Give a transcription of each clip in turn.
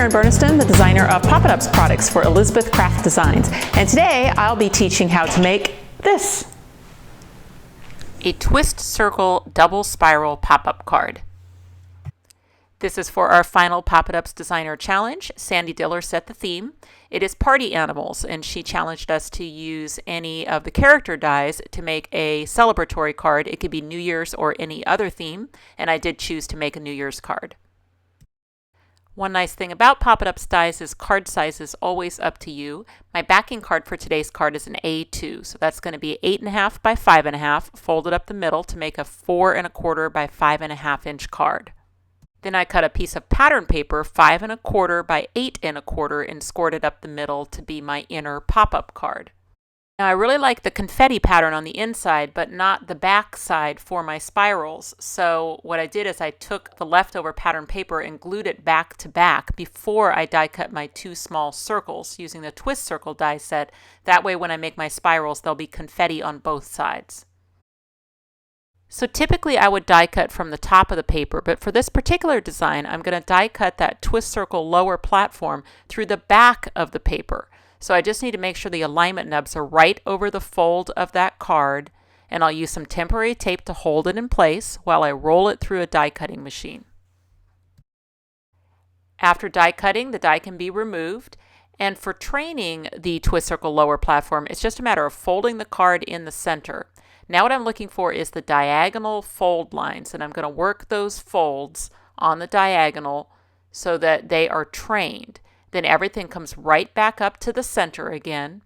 Erin Burniston, the designer of Pop It Ups products for Elizabeth Craft Designs. And today I'll be teaching how to make this. A twist circle double spiral pop-up card. This is for our final Pop It Ups Designer Challenge. Sandy Diller set the theme. It is party animals, and she challenged us to use any of the character dies to make a celebratory card. It could be New Year's or any other theme, and I did choose to make a New Year's card. One nice thing about Pop It Ups dies is card size is always up to you. My backing card for today's card is an A2, so that's going to be 8.5 by 5.5, folded up the middle to make a 4.25 by 5.5 inch card. Then I cut a piece of pattern paper 5.25 by 8.25 and scored it up the middle to be my inner pop-up card. Now I really like the confetti pattern on the inside, but not the back side for my spirals. So what I did is I took the leftover pattern paper and glued it back to back before I die cut my two small circles using the twist circle die set. That way when I make my spirals, there'll be confetti on both sides. So typically I would die cut from the top of the paper, but for this particular design, I'm going to die cut that twist circle lower platform through the back of the paper. So I just need to make sure the alignment nubs are right over the fold of that card, and I'll use some temporary tape to hold it in place while I roll it through a die cutting machine. After die cutting, the die can be removed. And for training the twist circle lower platform, it's just a matter of folding the card in the center. Now what I'm looking for is the diagonal fold lines, and I'm going to work those folds on the diagonal so that they are trained. Then everything comes right back up to the center again.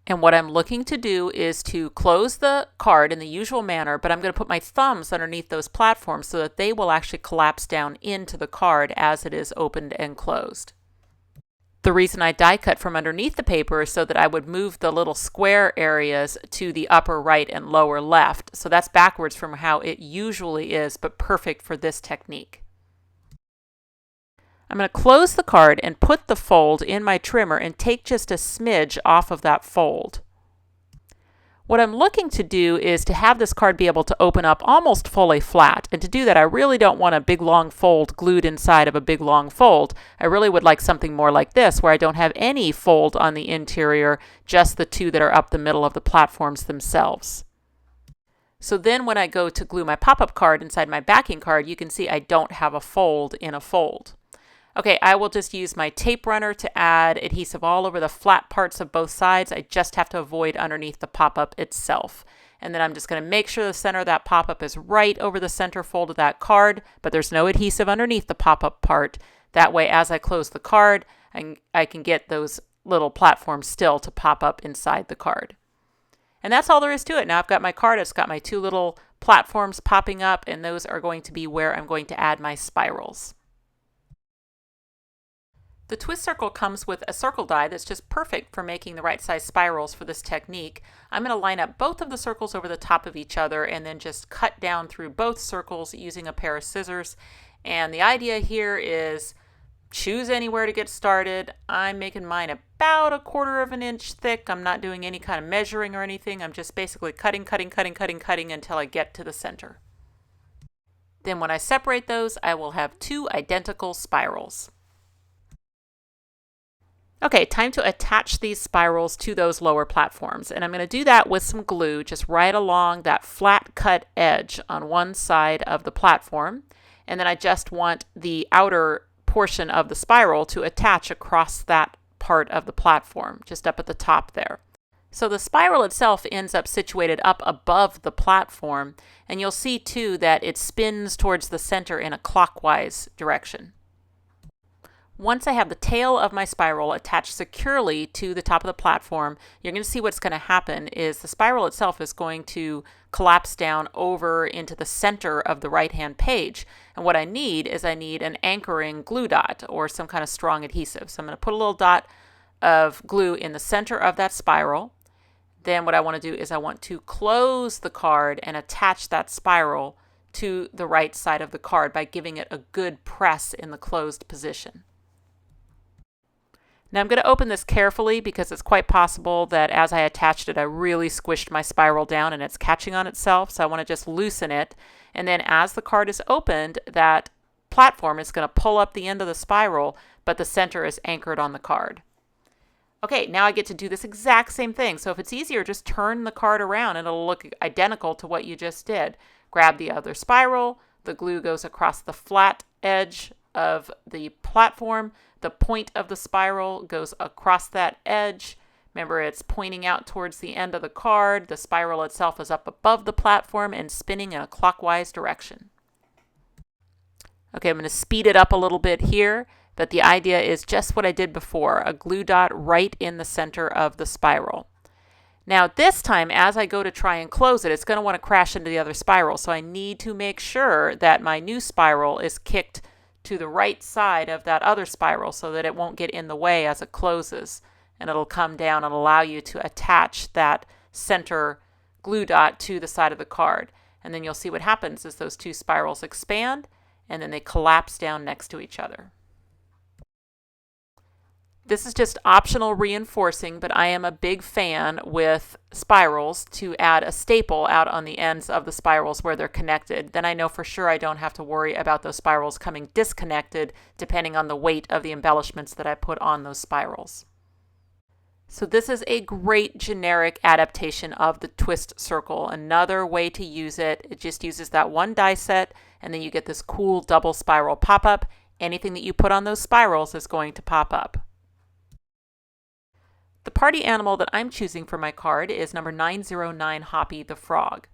And what I'm looking to do is to close the card in the usual manner, but I'm going to put my thumbs underneath those platforms so that they will actually collapse down into the card as it is opened and closed. The reason I die cut from underneath the paper is so that I would move the little square areas to the upper right and lower left. So that's backwards from how it usually is, but perfect for this technique. I'm going to close the card and put the fold in my trimmer and take just a smidge off of that fold. What I'm looking to do is to have this card be able to open up almost fully flat. And to do that, I really don't want a big long fold glued inside of a big long fold. I really would like something more like this, where I don't have any fold on the interior, just the two that are up the middle of the platforms themselves. So then when I go to glue my pop-up card inside my backing card, you can see I don't have a fold in a fold. Okay, I will just use my tape runner to add adhesive all over the flat parts of both sides. I just have to avoid underneath the pop-up itself. And then I'm just going to make sure the center of that pop-up is right over the center fold of that card, but there's no adhesive underneath the pop-up part. That way, as I close the card, I can get those little platforms still to pop up inside the card. And that's all there is to it. Now I've got my card, it's got my two little platforms popping up, and those are going to be where I'm going to add my spirals. The twist circle comes with a circle die that's just perfect for making the right size spirals for this technique. I'm going to line up both of the circles over the top of each other and then just cut down through both circles using a pair of scissors. And the idea here is choose anywhere to get started. I'm making mine about 1/4 inch thick. I'm not doing any kind of measuring or anything. I'm just basically cutting until I get to the center. Then when I separate those, I will have two identical spirals. Okay, time to attach these spirals to those lower platforms. And I'm going to do that with some glue just right along that flat cut edge on one side of the platform. And then I just want the outer portion of the spiral to attach across that part of the platform, just up at the top there. So the spiral itself ends up situated up above the platform. And you'll see too that it spins towards the center in a clockwise direction. Once I have the tail of my spiral attached securely to the top of the platform, you're going to see what's going to happen is the spiral itself is going to collapse down over into the center of the right-hand page. And what I need is an anchoring glue dot or some kind of strong adhesive. So I'm going to put a little dot of glue in the center of that spiral. Then what I want to do is I want to close the card and attach that spiral to the right side of the card by giving it a good press in the closed position. Now I'm going to open this carefully because it's quite possible that as I attached it, I really squished my spiral down and it's catching on itself. So I want to just loosen it. And then as the card is opened, that platform is going to pull up the end of the spiral but the center is anchored on the card. Okay, now I get to do this exact same thing. So if it's easier, just turn the card around and it'll look identical to what you just did. Grab the other spiral, the glue goes across the flat edge of the platform, the point of the spiral goes across that edge. Remember, it's pointing out towards the end of the card. The spiral itself is up above the platform and spinning in a clockwise direction. Okay, I'm going to speed it up a little bit here, but the idea is just what I did before, a glue dot right in the center of the spiral. Now this time, as I go to try and close it, it's going to want to crash into the other spiral, so I need to make sure that my new spiral is kicked to the right side of that other spiral so that it won't get in the way as it closes, and it'll come down and allow you to attach that center glue dot to the side of the card. And then you'll see what happens is those two spirals expand and then they collapse down next to each other. This is just optional reinforcing, but I am a big fan with spirals to add a staple out on the ends of the spirals where they're connected. Then I know for sure I don't have to worry about those spirals coming disconnected depending on the weight of the embellishments that I put on those spirals. So this is a great generic adaptation of the twist circle. Another way to use it, it just uses that one die set and then you get this cool double spiral pop-up. Anything that you put on those spirals is going to pop up. The party animal that I'm choosing for my card is number 909, Hoppy the Frog.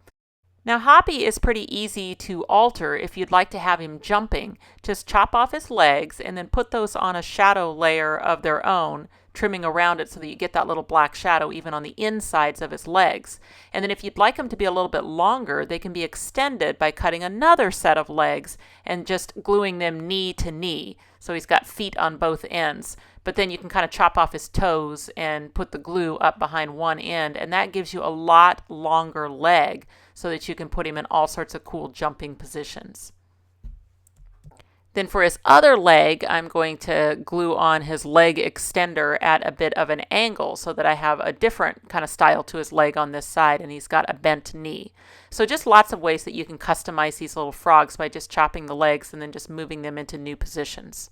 Now Hoppy is pretty easy to alter if you'd like to have him jumping. Just chop off his legs and then put those on a shadow layer of their own, trimming around it so that you get that little black shadow even on the insides of his legs. And then if you'd like them to be a little bit longer, they can be extended by cutting another set of legs and just gluing them knee to knee. So he's got feet on both ends. But then you can kind of chop off his toes and put the glue up behind one end, and that gives you a lot longer leg so that you can put him in all sorts of cool jumping positions. Then for his other leg, I'm going to glue on his leg extender at a bit of an angle so that I have a different kind of style to his leg on this side, and he's got a bent knee. So just lots of ways that you can customize these little frogs by just chopping the legs and then just moving them into new positions.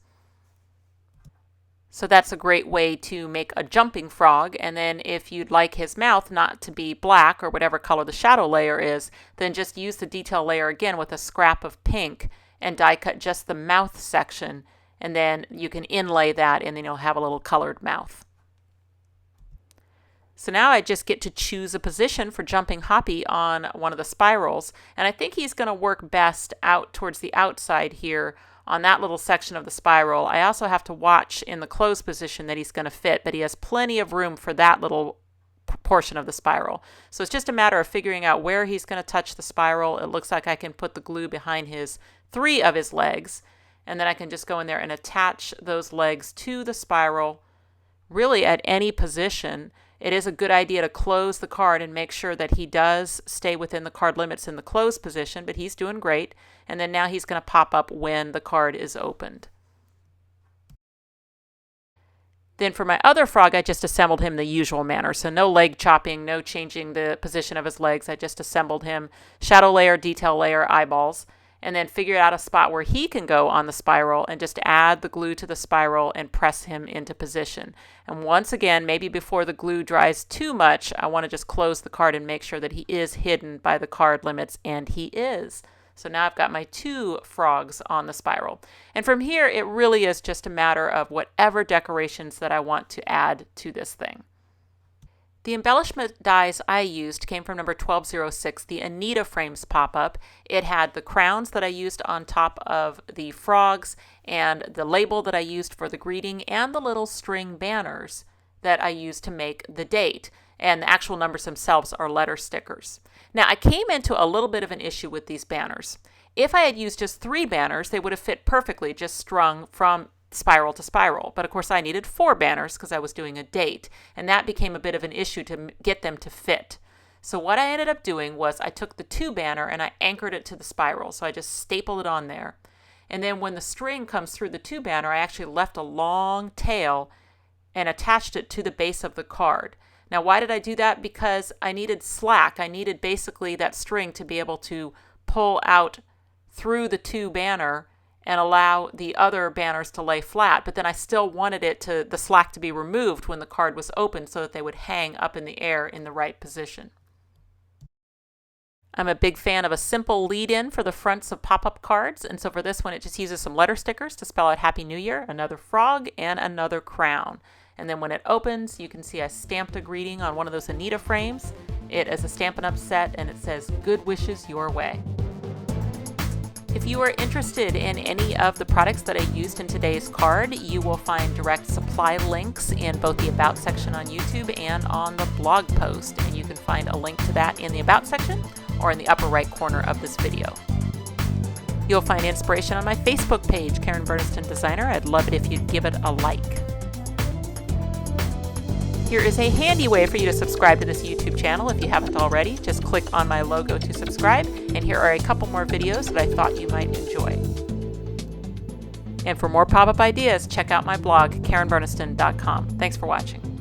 So that's a great way to make a jumping frog. And then if you'd like his mouth not to be black or whatever color the shadow layer is, then just use the detail layer again with a scrap of pink and die cut just the mouth section. And then you can inlay that and then you'll have a little colored mouth. So now I just get to choose a position for jumping Hoppy on one of the spirals. And I think he's going to work best out towards the outside here on that little section of the spiral. I also have to watch in the closed position that he's going to fit, but he has plenty of room for that little portion of the spiral. So it's just a matter of figuring out where he's going to touch the spiral. It looks like I can put the glue behind three of his legs, and then I can just go in there and attach those legs to the spiral really at any position. It is a good idea to close the card and make sure that he does stay within the card limits in the closed position, but he's doing great. And then now he's going to pop up when the card is opened. Then for my other frog, I just assembled him the usual manner. So no leg chopping, no changing the position of his legs. I just assembled him shadow layer, detail layer, eyeballs, and then figured out a spot where he can go on the spiral and just add the glue to the spiral and press him into position. And once again, maybe before the glue dries too much, I want to just close the card and make sure that he is hidden by the card limits, and he is. So now I've got my two frogs on the spiral. And from here, it really is just a matter of whatever decorations that I want to add to this thing. The embellishment dies I used came from number 1206, the Anita Frames pop-up. It had the crowns that I used on top of the frogs and the label that I used for the greeting and the little string banners that I used to make the date. And the actual numbers themselves are letter stickers. Now, I came into a little bit of an issue with these banners. If I had used just 3 banners, they would have fit perfectly just strung from spiral to spiral. But of course I needed 4 banners because I was doing a date, and that became a bit of an issue to get them to fit. So what I ended up doing was I took the 2 banner and I anchored it to the spiral. So I just stapled it on there. And then when the string comes through the 2 banner, I actually left a long tail and attached it to the base of the card. Now why did I do that? Because I needed slack. I needed basically that string to be able to pull out through the 2 banner and allow the other banners to lay flat, but then I still wanted the slack to be removed when the card was opened so that they would hang up in the air in the right position. I'm a big fan of a simple lead-in for the fronts of pop-up cards, and so for this one it just uses some letter stickers to spell out Happy New Year, another frog, and another crown. And then when it opens, you can see I stamped a greeting on one of those Anita frames. It is a Stampin' Up set, and it says, "Good wishes your way." If you are interested in any of the products that I used in today's card, you will find direct supply links in both the About section on YouTube and on the blog post. And you can find a link to that in the About section or in the upper right corner of this video. You'll find inspiration on my Facebook page, Karen Burniston Designer. I'd love it if you'd give it a like. Here is a handy way for you to subscribe to this YouTube channel if you haven't already. Just click on my logo to subscribe, and here are a couple more videos that I thought you might enjoy. And for more pop-up ideas, check out my blog, KarenBurniston.com. Thanks for watching.